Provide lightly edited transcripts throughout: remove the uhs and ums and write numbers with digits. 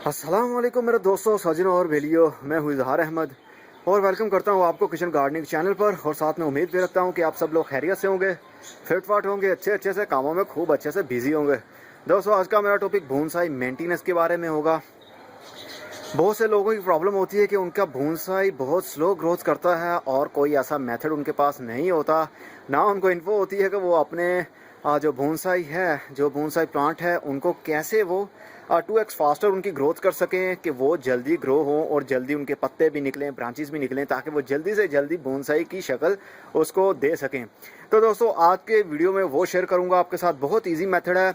अस्सलाम वालेकुम मेरे दोस्तों, सजनों और भेलियो। मैं हूँ इजहार अहमद और वेलकम करता हूँ आपको किचन गार्डनिंग चैनल पर। और साथ में उम्मीद भी रखता हूँ कि आप सब लोग खैरियत से होंगे, फिट फाट होंगे, अच्छे से कामों में खूब अच्छे से बिजी होंगे। दोस्तों, आज का मेरा टॉपिक बोनसाई मेंटेनेंस के बारे में होगा। बहुत से लोगों की प्रॉब्लम होती है कि उनका बोनसाई बहुत स्लो ग्रोथ करता है और कोई ऐसा मेथड उनके पास नहीं होता, ना उनको इन्फो होती है कि वो अपने जो बोनसाई है, जो बोनसाई प्लांट है, उनको कैसे वो 2x फास्टर उनकी ग्रोथ कर सकें कि वो जल्दी ग्रो हो और जल्दी उनके पत्ते भी निकलें, ब्रांचेस भी निकलें, ताकि वो जल्दी से जल्दी बोनसाई की शक्ल उसको दे सकें। तो दोस्तों, आज के वीडियो में वो शेयर करूँगा आपके साथ। बहुत ईजी मेथड है,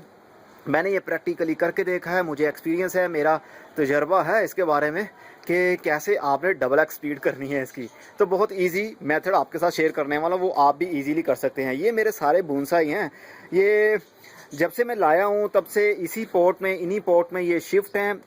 मैंने ये प्रैक्टिकली करके देखा है, मुझे एक्सपीरियंस है, मेरा तजर्बा है इसके बारे में कि कैसे आपने डबल एक्स स्पीड करनी है इसकी। तो बहुत इजी मेथड आपके साथ शेयर करने वाला, वो आप भी इजीली कर सकते हैं। ये मेरे सारे बोनसाई हैं, ये जब से मैं लाया हूँ तब से इसी पॉट में, इन्हीं पॉट में ये शिफ्ट हैं।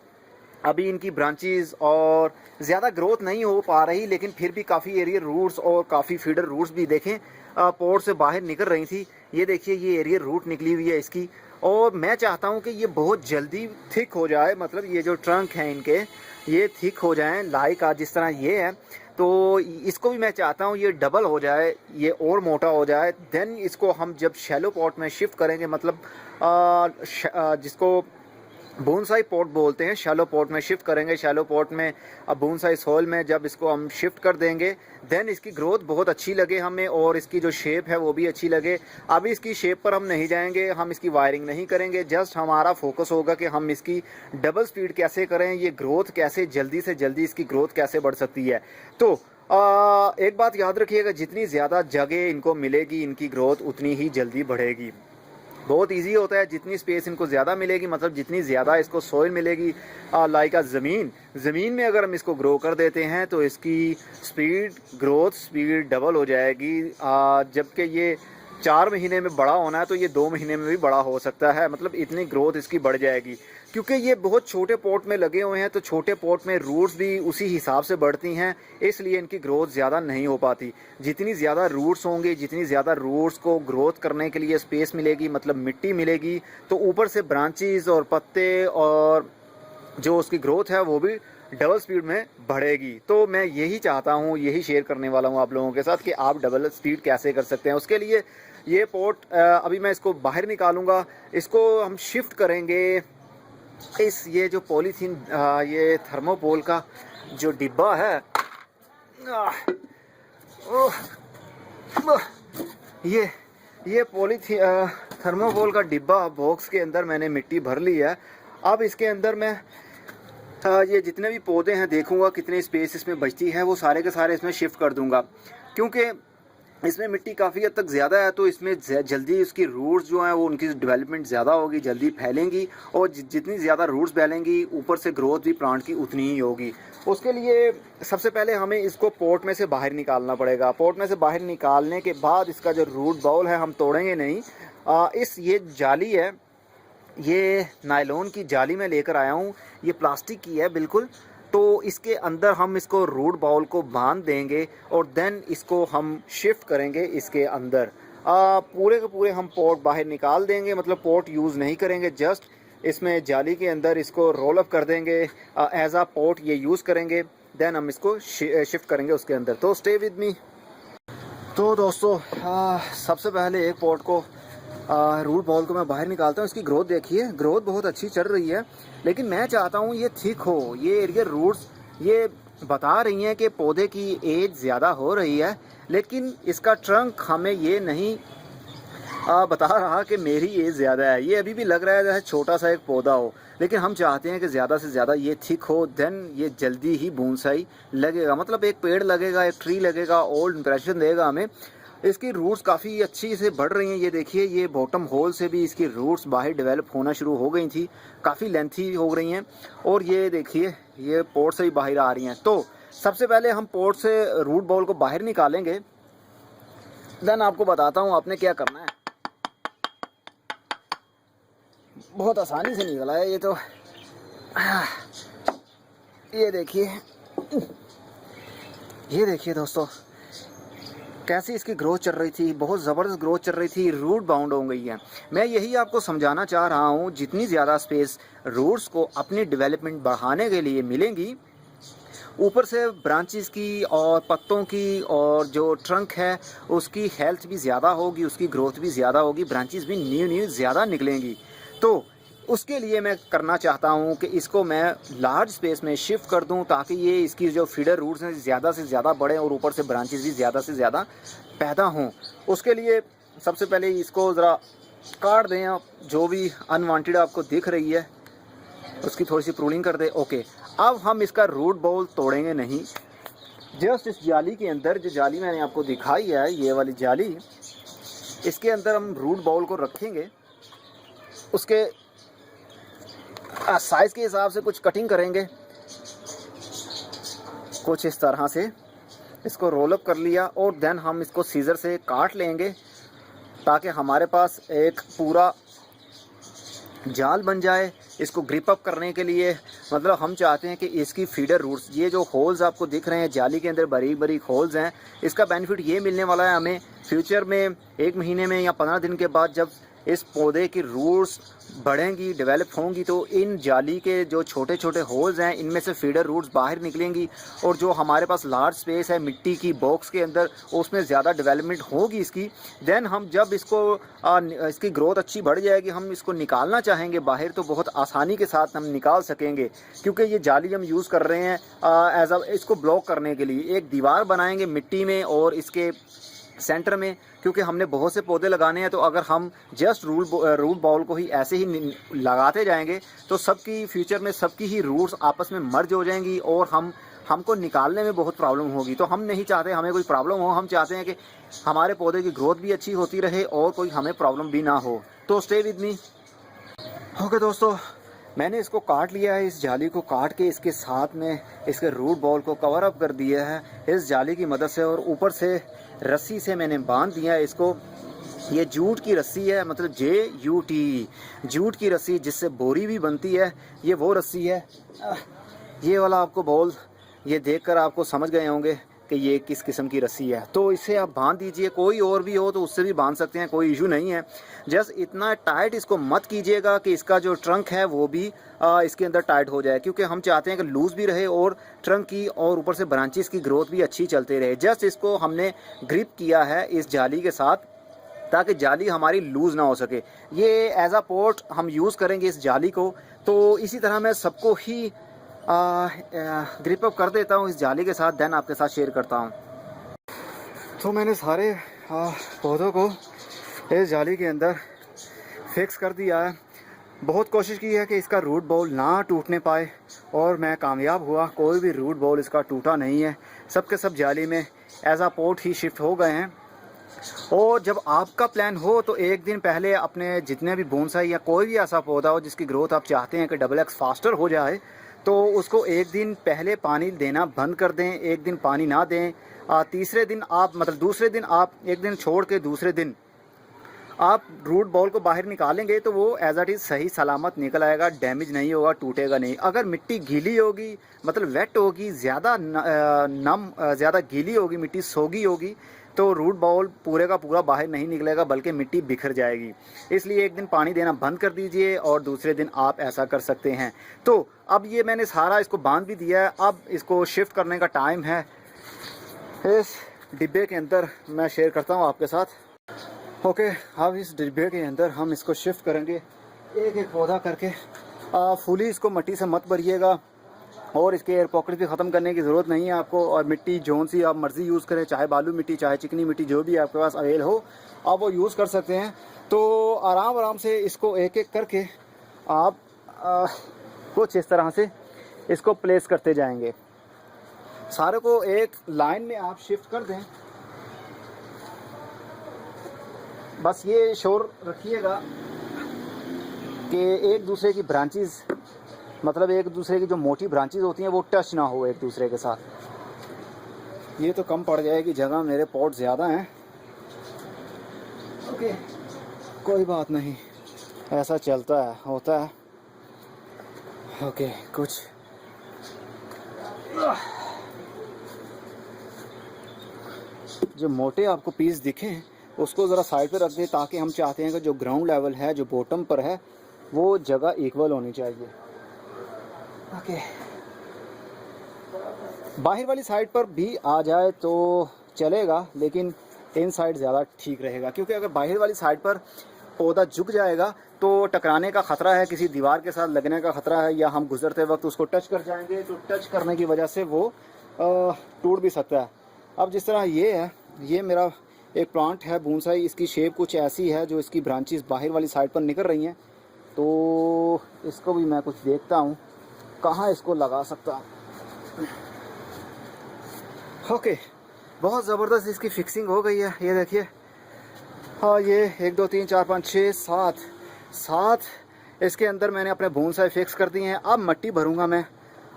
अभी इनकी ब्रांचेस और ज़्यादा ग्रोथ नहीं हो पा रही, लेकिन फिर भी काफ़ी एरियर रूट्स और काफ़ी फीडर रूट्स भी देखें पॉट से बाहर निकल रही थी। ये देखिए, ये एरियर रूट निकली हुई है इसकी। और मैं चाहता हूँ कि ये बहुत जल्दी थिक हो जाए, मतलब ये जो ट्रंक हैं इनके, ये थिक हो जाएं, लाइक आज जिस तरह ये है। तो इसको भी मैं चाहता हूँ ये डबल हो जाए, ये और मोटा हो जाए। देन इसको हम जब शैलो पॉट में शिफ्ट करेंगे, मतलब जिसको बोनसाई पॉट बोलते हैं, शैलो पॉट में शिफ्ट करेंगे। शैलो पॉट में अब बोनसाई सॉइल में जब इसको हम शिफ्ट कर देंगे, देन इसकी ग्रोथ बहुत अच्छी लगे हमें और इसकी जो शेप है वो भी अच्छी लगे। अभी इसकी शेप पर हम नहीं जाएंगे, हम इसकी वायरिंग नहीं करेंगे, जस्ट हमारा फोकस होगा कि हम इसकी डबल स्पीड कैसे करें, ये ग्रोथ कैसे जल्दी से जल्दी इसकी ग्रोथ कैसे बढ़ सकती है। तो एक बात याद रखिएगा, जितनी ज़्यादा जगह इनको मिलेगी, इनकी ग्रोथ उतनी ही जल्दी बढ़ेगी। बहुत इजी होता है, जितनी स्पेस इनको ज़्यादा मिलेगी, मतलब जितनी ज़्यादा इसको सॉइल मिलेगी, लाइक ज़मीन में अगर हम इसको ग्रो कर देते हैं तो इसकी ग्रोथ स्पीड डबल हो जाएगी। जबकि ये 4 महीने में बड़ा होना है तो ये 2 महीने में भी बड़ा हो सकता है, मतलब इतनी ग्रोथ इसकी बढ़ जाएगी। क्योंकि ये बहुत छोटे पॉट में लगे हुए हैं तो छोटे पॉट में रूट्स भी उसी हिसाब से बढ़ती हैं, इसलिए इनकी ग्रोथ ज़्यादा नहीं हो पाती। जितनी ज़्यादा रूट्स होंगे, जितनी ज़्यादा रूट्स को ग्रोथ करने के लिए स्पेस मिलेगी, मतलब मिट्टी मिलेगी, तो ऊपर से ब्रांचेस और पत्ते और जो उसकी ग्रोथ है वो भी डबल स्पीड में बढ़ेगी। तो मैं यही चाहता हूँ, यही शेयर करने वाला हूँ आप लोगों के साथ कि आप डबल स्पीड कैसे कर सकते हैं। उसके लिए ये पॉट अभी मैं इसको बाहर निकालूंगा, इसको हम शिफ्ट करेंगे इस ये जो पॉलीथीन, ये थर्मोकोल का जो डिब्बा है, ये पॉलीथीन थर्मोकोल का डिब्बा बॉक्स के अंदर मैंने मिट्टी भर ली है। अब इसके अंदर मैं ये जितने भी पौधे हैं देखूंगा कितनी स्पेस इसमें बचती है, वो सारे के सारे इसमें शिफ्ट कर दूंगा। क्योंकि इसमें मिट्टी काफ़ी हद तक ज़्यादा है तो इसमें जल्दी उसकी रूट्स जो हैं वो उनकी डेवलपमेंट ज़्यादा होगी, जल्दी फैलेंगी, और जितनी ज़्यादा रूट्स फैलेंगी ऊपर से ग्रोथ भी प्लांट की उतनी ही होगी। उसके लिए सबसे पहले हमें इसको पॉट में से बाहर निकालना पड़ेगा। पॉट में से बाहर निकालने के बाद इसका जो रूट बाउल है हम तोड़ेंगे नहीं। ये जाली है, ये नायलॉन की जाली में लेकर आया हूँ, ये प्लास्टिक की है बिल्कुल। तो इसके अंदर हम इसको रूट बाउल को बांध देंगे और देन इसको हम शिफ्ट करेंगे इसके अंदर। पूरे के पूरे हम पॉट बाहर निकाल देंगे, मतलब पॉट यूज़ नहीं करेंगे, जस्ट इसमें जाली के अंदर इसको रोल अप कर देंगे, एज आ पॉट ये यूज़ करेंगे। देन हम इसको शिफ्ट करेंगे उसके अंदर। तो स्टे विद मी। तो दोस्तों, सबसे पहले एक पॉट को रूट बॉल को मैं बाहर निकालता हूँ। इसकी ग्रोथ देखिए, ग्रोथ बहुत अच्छी चल रही है, लेकिन मैं चाहता हूँ ये थिक हो। ये एरिया रूट्स ये बता रही हैं कि पौधे की एज ज़्यादा हो रही है, लेकिन इसका ट्रंक हमें ये नहीं बता रहा कि मेरी एज ज़्यादा है। ये अभी भी लग रहा है जैसे छोटा सा एक पौधा हो, लेकिन हम चाहते हैं कि ज़्यादा से ज़्यादा ये थिक हो, देन ये जल्दी ही बोनसाई लगेगा, मतलब एक पेड़ लगेगा, एक ट्री लगेगा, ओल्ड इंप्रेशन देगा हमें। इसकी रूट्स काफ़ी अच्छी से बढ़ रही हैं। ये देखिए, ये बॉटम होल से भी इसकी रूट्स बाहर डेवलप होना शुरू हो गई थी, काफ़ी लेंथी हो रही हैं। और ये देखिए, ये पोर्ट से भी बाहर आ रही हैं। तो सबसे पहले हम पोर्ट से रूट बॉल को बाहर निकालेंगे, देन आपको बताता हूँ आपने क्या करना है। बहुत आसानी से निकला है ये तो। ये देखिए दोस्तों, कैसी इसकी ग्रोथ चल रही थी, बहुत ज़बरदस्त ग्रोथ चल रही थी, रूट बाउंड हो गई है। मैं यही आपको समझाना चाह रहा हूँ, जितनी ज़्यादा स्पेस रूट्स को अपनी डेवलपमेंट बढ़ाने के लिए मिलेंगी, ऊपर से ब्रांचेस की और पत्तों की और जो ट्रंक है उसकी हेल्थ भी ज़्यादा होगी, उसकी ग्रोथ भी ज़्यादा होगी, ब्रांचेस भी न्यू ज़्यादा निकलेंगी। तो उसके लिए मैं करना चाहता हूँ कि इसको मैं लार्ज स्पेस में शिफ्ट कर दूँ, ताकि ये इसकी जो फीडर रूट्स हैं ज़्यादा से ज़्यादा बढ़ें और ऊपर से ब्रांचेस भी ज़्यादा से ज़्यादा पैदा हों। उसके लिए सबसे पहले इसको ज़रा काट दें आप, जो भी अनवांटेड आपको दिख रही है उसकी थोड़ी सी प्रूनिंग कर दें। ओके, अब हम इसका रूट बॉल तोड़ेंगे नहीं, जस्ट इस जाली के अंदर, जो जाली मैंने आपको दिखाई है ये वाली जाली, इसके अंदर हम रूट बॉल को रखेंगे। उसके साइज़ के हिसाब से कुछ कटिंग करेंगे, कुछ इस तरह से इसको रोल अप कर लिया और देन हम इसको सीज़र से काट लेंगे, ताकि हमारे पास एक पूरा जाल बन जाए इसको ग्रिप अप करने के लिए। मतलब हम चाहते हैं कि इसकी फीडर रूट्स, ये जो होल्स आपको दिख रहे हैं जाली के अंदर बारीक बारीक होल्स हैं, इसका बेनिफिट ये मिलने वाला है हमें फ्यूचर में, 1 महीने में या 15 दिन के बाद जब इस पौधे की रूट्स बढ़ेंगी, डेवलप होंगी, तो इन जाली के जो छोटे छोटे होल्स हैं इनमें से फीडर रूट्स बाहर निकलेंगी और जो हमारे पास लार्ज स्पेस है मिट्टी की बॉक्स के अंदर, उसमें ज़्यादा डेवलपमेंट होगी इसकी। देन हम जब इसको इसकी ग्रोथ अच्छी बढ़ जाएगी, हम इसको निकालना चाहेंगे बाहर तो बहुत आसानी के साथ हम निकाल सकेंगे, क्योंकि ये जाली हम यूज़ कर रहे हैं एज अ इसको ब्लॉक करने के लिए। एक दीवार बनाएंगे मिट्टी में और इसके सेंटर में, क्योंकि हमने बहुत से पौधे लगाने हैं, तो अगर हम जस्ट रूट बॉल को ही ऐसे ही लगाते जाएंगे तो सबकी फ्यूचर में सबकी ही रूट्स आपस में मर्ज हो जाएंगी और हमको निकालने में बहुत प्रॉब्लम होगी। तो हम नहीं चाहते हमें कोई प्रॉब्लम हो, हम चाहते हैं कि हमारे पौधे की ग्रोथ भी अच्छी होती रहे और कोई हमें प्रॉब्लम भी ना हो। तो स्टे विद मी। ओके दोस्तों, मैंने इसको काट लिया है, इस जाली को काट के इसके साथ में इसके रूट बॉल को कवर अप कर दिया है इस जाली की मदद से, और ऊपर से रस्सी से मैंने बांध दिया है इसको। ये जूट की रस्सी है, मतलब JUT, जूट की रस्सी जिससे बोरी भी बनती है, ये वो रस्सी है। ये वाला आपको बॉल ये देखकर आपको समझ गए होंगे कि ये किस किस्म की रस्सी है। तो इसे आप बांध दीजिए, कोई और भी हो तो उससे भी बांध सकते हैं, कोई इशू नहीं है। जस्ट इतना टाइट इसको मत कीजिएगा कि इसका जो ट्रंक है वो भी इसके अंदर टाइट हो जाए, क्योंकि हम चाहते हैं कि लूज़ भी रहे और ट्रंक की और ऊपर से ब्रांचेस की ग्रोथ भी अच्छी चलते रहे। जस्ट इसको हमने ग्रिप किया है इस जाली के साथ, ताकि जाली हमारी लूज़ ना हो सके। ये एज अ पोर्ट हम यूज़ करेंगे इस जाली को। तो इसी तरह मैं सबको ही ग्रिप अप कर देता हूँ इस जाली के साथ, देन आपके साथ शेयर करता हूँ। तो मैंने सारे पौधों को इस जाली के अंदर फिक्स कर दिया है। बहुत कोशिश की है कि इसका रूट बॉल ना टूटने पाए और मैं कामयाब हुआ, कोई भी रूट बॉल इसका टूटा नहीं है। सब के सब जाली में एज आ पोर्ट ही शिफ्ट हो गए हैं। और जब आपका प्लान हो तो एक दिन पहले अपने जितने भी बोनसाई या कोई भी ऐसा पौधा हो जिसकी ग्रोथ आप चाहते हैं कि XX फास्टर हो जाए, तो उसको एक दिन पहले पानी देना बंद कर दें, एक दिन पानी ना दें। तीसरे दिन आप, मतलब दूसरे दिन आप एक दिन छोड़ के दूसरे दिन आप रूट बॉल को बाहर निकालेंगे तो वो एज इट इज़ सही सलामत निकल आएगा, डैमेज नहीं होगा, टूटेगा नहीं। अगर मिट्टी गीली होगी, मतलब वेट होगी, ज़्यादा ज़्यादा गीली होगी, मिट्टी सोगी होगी, तो रूट बॉल पूरे का पूरा बाहर नहीं निकलेगा बल्कि मिट्टी बिखर जाएगी। इसलिए एक दिन पानी देना बंद कर दीजिए और दूसरे दिन आप ऐसा कर सकते हैं। तो अब ये मैंने सारा इसको बांध भी दिया है, अब इसको शिफ्ट करने का टाइम है। इस डिब्बे के अंदर मैं शेयर करता हूँ आपके साथ। ओके, अब इस डिब्बे के अंदर हम इसको शिफ्ट करेंगे एक एक पौधा करके। फुली इसको मिट्टी से मत भरिएगा और इसके एयर पॉकेट भी ख़त्म करने की ज़रूरत नहीं है आपको। और मिट्टी जौन सी आप मर्ज़ी यूज़ करें, चाहे बालू मिट्टी, चाहे चिकनी मिट्टी, जो भी आपके पास अवेल हो आप वो यूज़ कर सकते हैं। तो आराम आराम से इसको एक एक करके आप कुछ इस तरह से इसको प्लेस करते जाएंगे। सारे को एक लाइन में आप शिफ्ट कर दें। बस ये श्योर रखिएगा कि एक दूसरे की ब्रांचेस, मतलब एक दूसरे की जो मोटी ब्रांचेस होती हैं वो टच ना हो एक दूसरे के साथ। ये तो कम पड़ जाएगी जगह, मेरे पॉट ज़्यादा हैं। ओके, कोई बात नहीं, ऐसा चलता है, होता है। ओके, कुछ जो मोटे आपको पीस दिखें उसको ज़रा साइड पे रख दें, ताकि हम चाहते हैं कि जो ग्राउंड लेवल है, जो बॉटम पर है, वो जगह इक्वल होनी चाहिए। ओके, बाहर वाली साइड पर भी आ जाए तो चलेगा, लेकिन इन साइड ज़्यादा ठीक रहेगा, क्योंकि अगर बाहर वाली साइड पर पौधा झुक जाएगा तो टकराने का ख़तरा है, किसी दीवार के साथ लगने का ख़तरा है, या हम गुजरते वक्त उसको टच कर जाएंगे तो टच करने की वजह से वो टूट भी सकता है। अब जिस तरह ये है, ये मेरा एक प्लांट है बोनसाई, इसकी शेप कुछ ऐसी है, जो इसकी ब्रांचेस बाहर वाली साइड पर निकल रही हैं। तो इसको भी मैं कुछ देखता हूँ कहाँ इसको लगा सकता हूँ। ओके, बहुत ज़बरदस्त इसकी फिक्सिंग हो गई है, ये देखिए। हाँ, ये 1 2 3 4 5 6 7 इसके अंदर मैंने अपने बोनसाई फिक्स कर दिए हैं। अब मिट्टी भरूंगा मैं।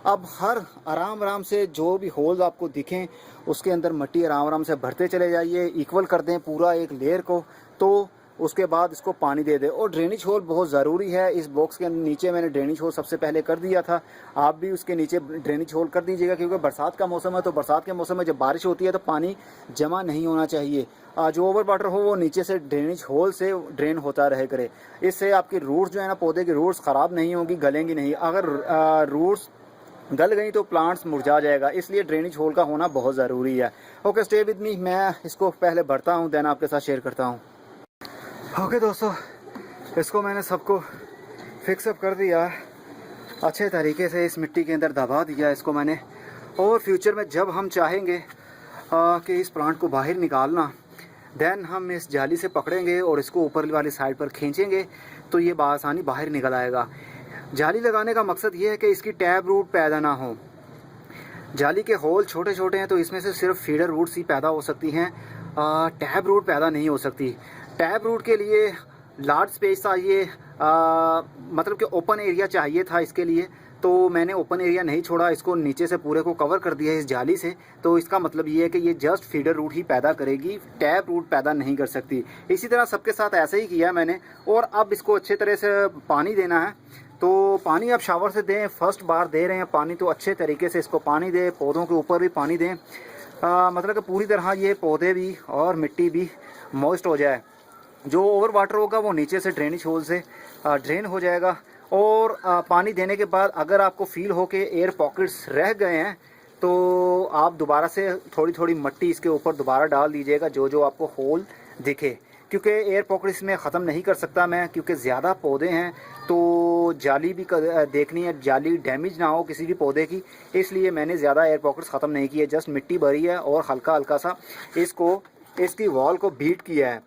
अब हर आराम आराम से जो भी होल्स आपको दिखें उसके अंदर मिट्टी आराम आराम से भरते चले जाइए, इक्वल कर दें पूरा एक लेयर को। तो उसके बाद इसको पानी दे दें। और ड्रेनेज होल बहुत ज़रूरी है। इस बॉक्स के नीचे मैंने ड्रेनेज होल सबसे पहले कर दिया था, आप भी उसके नीचे ड्रेनेज होल कर दीजिएगा, क्योंकि बरसात का मौसम है। तो बरसात के मौसम में जब बारिश होती है तो पानी जमा नहीं होना चाहिए, जो ओवर वाटर हो वो नीचे से ड्रेनेज होल से ड्रेन होता रहे करे। इससे आपकी रूट्स जो है ना, पौधे की रूट्स ख़राब नहीं होंगी, गलेंगी नहीं। अगर रूट्स गल गई तो प्लांट्स मुरझा जाएगा, इसलिए ड्रेनेज होल का होना बहुत ज़रूरी है। ओके, स्टे विद मी, मैं इसको पहले भरता हूँ, देन आपके साथ शेयर करता हूँ। ओके दोस्तों, इसको मैंने सबको फिक्सअप कर दिया अच्छे तरीके से, इस मिट्टी के अंदर दबा दिया इसको मैंने। और फ्यूचर में जब हम चाहेंगे कि इस प्लांट को बाहर निकालना, देन हम इस जाली से पकड़ेंगे और इसको ऊपर वाली साइड पर खींचेंगे तो ये बआसानी बाहर निकल आएगा। जाली लगाने का मकसद ये है कि इसकी टैब रूट पैदा ना हो। जाली के होल छोटे छोटे हैं तो इसमें से सिर्फ फीडर रूट्स ही पैदा हो सकती हैं, टैब रूट पैदा नहीं हो सकती। टैब रूट के लिए लार्ज स्पेस चाहिए, मतलब कि ओपन एरिया चाहिए था इसके लिए। तो मैंने ओपन एरिया नहीं छोड़ा, इसको नीचे से पूरे को कवर कर दिया इस जाली से। तो इसका मतलब ये है कि ये जस्ट फीडर रूट ही पैदा करेगी, टैप रूट पैदा नहीं कर सकती। इसी तरह सबके साथ ऐसे ही किया मैंने। और अब इसको अच्छे तरह से पानी देना है। तो पानी आप शावर से दें, फर्स्ट बार दे रहे हैं पानी तो अच्छे तरीके से इसको पानी दें, पौधों के ऊपर भी पानी दें, मतलब कि पूरी तरह ये पौधे भी और मिट्टी भी मॉइस्ट हो जाए। जो ओवर वाटर होगा वो नीचे से ड्रेनेज होल से ड्रेन हो जाएगा। और पानी देने के बाद अगर आपको फील हो कि एयर पॉकेट्स रह गए हैं तो आप दोबारा से थोड़ी थोड़ी मिट्टी इसके ऊपर दोबारा डाल दीजिएगा, जो जो आपको होल दिखे। क्योंकि एयर पॉकेट्स में ख़त्म नहीं कर सकता मैं, क्योंकि ज़्यादा पौधे हैं तो जाली भी देखनी है, जाली डैमेज ना हो किसी भी पौधे की। इसलिए मैंने ज़्यादा एयर पॉकेट्स ख़त्म नहीं किए, जस्ट मिट्टी भरी है और हल्का हल्का सा इसकी वॉल को बीट किया है।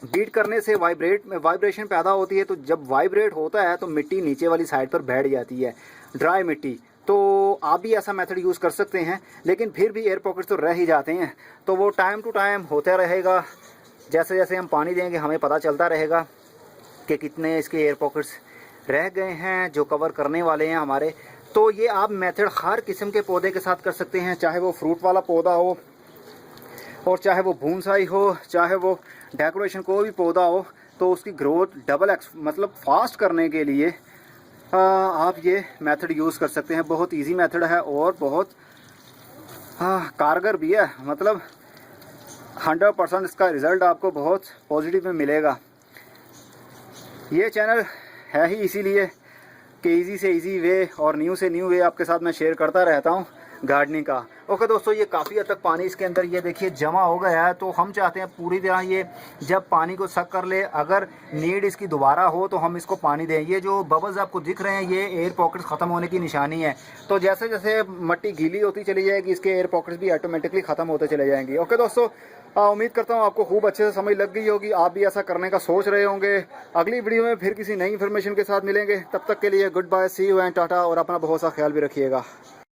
बीट करने से वाइब्रेशन पैदा होती है। तो जब वाइब्रेट होता है तो मिट्टी नीचे वाली साइड पर बैठ जाती है, ड्राई मिट्टी। तो आप भी ऐसा मेथड यूज़ कर सकते हैं, लेकिन फिर भी एयर पॉकेट्स तो रह ही जाते हैं। तो वो टाइम टू टाइम होता रहेगा, जैसे जैसे हम पानी देंगे हमें पता चलता रहेगा कि कितने इसके एयर पॉकेट्स रह गए हैं जो कवर करने वाले हैं हमारे। तो ये आप मेथड हर किस्म के पौधे के साथ कर सकते हैं, चाहे वो फ्रूट वाला पौधा हो और चाहे वो बोनसाई हो, चाहे वो डेकोरेशन कोई भी पौधा हो। तो उसकी ग्रोथ मतलब फास्ट करने के लिए आप ये मेथड यूज़ कर सकते हैं। बहुत इजी मेथड है और बहुत कारगर भी है। मतलब 100% इसका रिज़ल्ट आपको बहुत पॉजिटिव में मिलेगा। ये चैनल है ही इसीलिए कि इजी से इजी वे और न्यू से न्यू वे आपके साथ मैं शेयर करता रहता हूँ गार्डनिंग का। ओके दोस्तों, ये काफ़ी हद तक पानी इसके अंदर ये देखिए जमा हो गया है। तो हम चाहते हैं पूरी तरह ये जब पानी को सक कर ले, अगर नीड इसकी दोबारा हो तो हम इसको पानी दें। ये जो बबल्स आपको दिख रहे हैं ये एयर पॉकेट्स ख़त्म होने की निशानी है। तो जैसे जैसे मिट्टी गीली होती चली जाएगी इसके एयर पॉकेट्स भी ऑटोमेटिकली ख़त्म होते चले जाएंगे। ओके दोस्तों, उम्मीद करता हूँ आपको खूब अच्छे से समझ लग गई होगी, आप भी ऐसा करने का सोच रहे होंगे। अगली वीडियो में फिर किसी नई इन्फॉर्मेशन के साथ मिलेंगे, तब तक के लिए goodbye, see you and tata. और अपना बहुत सा ख्याल भी रखिएगा।